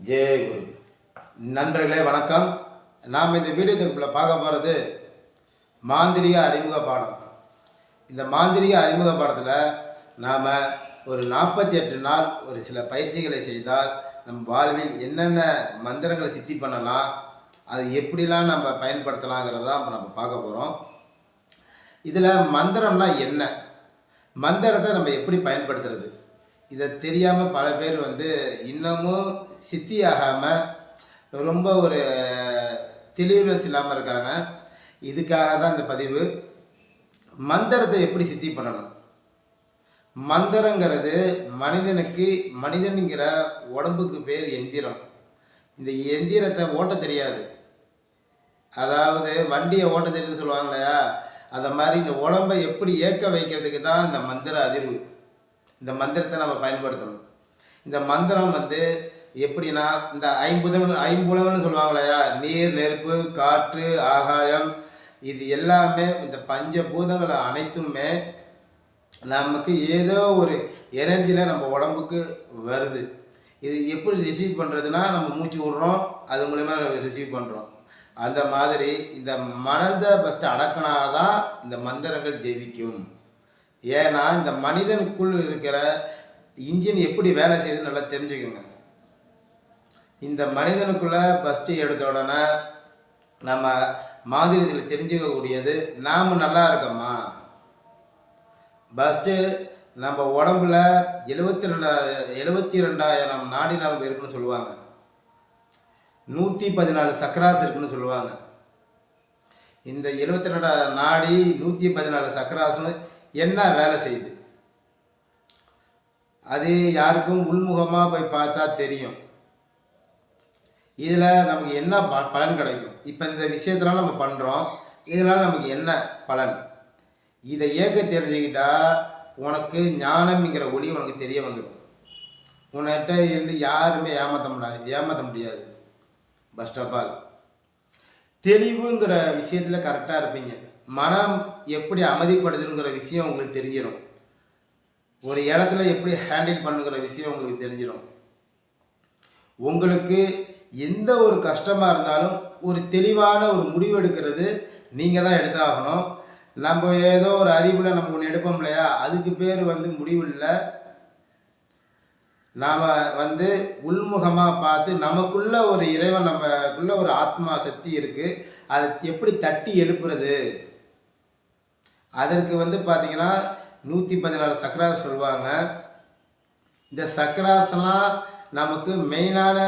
ஜெயகுரு. நண்பர்களே வணக்கம். நாம் இந்த வீடியோக்குள்ளே பார்க்க போகிறது மாந்திரிக அறிமுக பாடம். இந்த மாந்திரிக அறிமுக பாடத்தில் நாம் ஒரு 48 நாள் ஒரு சில பயிற்சிகளை செய்தால் நம் வாழ்வில் என்னென்ன மந்திரங்களை சித்தி பண்ணலாம், அது எப்படிலாம் நம்ம பயன்படுத்தலாங்கிறதான் நம்ம பார்க்க போகிறோம். இதில் மந்திரம்னா என்ன, மந்திரத்தை நம்ம எப்படி பயன்படுத்துறது, இதை தெரியாமல் பல பேர் இன்னமும் சித்தி ஆகாமல் ரொம்ப ஒரு தெளிவுனஸ் இல்லாமல் இருக்காங்க. இதுக்காக தான் இந்த பதிவு. மந்திரத்தை எப்படி சித்தி பண்ணணும். மந்திரங்கிறது மனிதனுங்கிற உடம்புக்கு பேர் எந்திரம். இந்த எந்திரத்தை ஓட்ட தெரியாது. அதாவது வண்டியை ஓட்ட தெரியுதுன்னு சொல்லுவாங்க இல்லையா, அந்த மாதிரி இந்த உடம்பை எப்படி ஏற்க வைக்கிறதுக்கு தான் இந்த மந்திர அதிர்வு. இந்த மந்திரத்தை நம்ம பயன்படுத்தணும். இந்த மந்திரம் எப்படின்னா, இந்த ஐம்புலங்கள்னு சொல்லுவாங்க இல்லையா, நீர், நெருப்பு, காற்று, ஆகாயம், இது எல்லாமே இந்த பஞ்சபூதங்கள் அனைத்துமே நமக்கு ஏதோ ஒரு எனர்ஜியில் நம்ம உடம்புக்கு வருது. இது எப்படி ரிசீவ் பண்ணுறதுன்னா, நம்ம மூச்சு விடுறோம், அது மூலிமா ரிசீவ் பண்ணுறோம். அந்த மாதிரி இந்த மனதை ஃபஸ்ட்டு அடக்கினாதான் இந்த மந்திரங்கள் ஜெயிக்கும். ஏன்னா இந்த மனிதனுக்குள் இருக்கிற இன்ஜின் எப்படி வேலை செய்யுதுன்னு நல்லா தெரிஞ்சுக்கோங்க. இந்த மனிதனுக்குள்ளே ஃபஸ்ட்டு எடுத்த உடனே நம்ம மாதிரியத்தில் தெரிஞ்சுக்கக்கூடியது, நாம் நல்லா இருக்கோமா. ஃபஸ்ட்டு நம்ம உடம்புல 72,000 நாடி நரம்பு இருக்குன்னு சொல்லுவாங்க. 114 சக்கராஸ் இருக்குன்னு சொல்லுவாங்க. இந்த 72 நாடி 114 சக்கராசும் என்ன வேலை செய்யுது, அது யாருக்கும் உள்முகமாக போய் பார்த்தா தெரியும். இதில் நமக்கு என்ன பலன் கிடைக்கும். இப்போ இந்த விஷயத்தெல்லாம் நம்ம பண்ணுறோம், இதனால் நமக்கு என்ன பலன், இதை இயக்க தெரிஞ்சுக்கிட்டா உனக்கு ஞானம்ங்கிற ஒளி உனக்கு தெரிய வந்துடும். உன்கிட்ட இருந்து யாருமே ஏமாற்ற முடியாது. ஃபர்ஸ்ட் ஆஃப் ஆல் தெளிவுங்கிற விஷயத்தில் கரெக்டாக இருப்பீங்க. மனம் எப்படி அமைதிப்படுதுங்கிற விஷயம் உங்களுக்கு தெரிஞ்சிடும். ஒரு இடத்துல எப்படி ஹேண்டில் பண்ணுங்கிற விஷயம் உங்களுக்கு தெரிஞ்சிடும். உங்களுக்கு எந்த ஒரு கஷ்டமாக இருந்தாலும் ஒரு தெளிவான ஒரு முடிவு எடுக்கிறது நீங்கள் தான் எடுத்தாகணும். நம்ம ஏதோ ஒரு அறிவில் நம்ம ஒன்று எடுப்போம் இல்லையா, அதுக்கு பேர் முடிவு இல்லை. நாம் உள்முகமாக பார்த்து நமக்குள்ள ஒரு இறைவன், நமக்குள்ள ஒரு ஆத்மா சக்தி இருக்குது, அதை எப்படி தட்டி எழுப்புறது. அதற்கு பார்த்தீங்கன்னா 114 சக்கராஸ் சொல்லுவாங்க. இந்த சக்கராசெல்லாம் நமக்கு மெயினான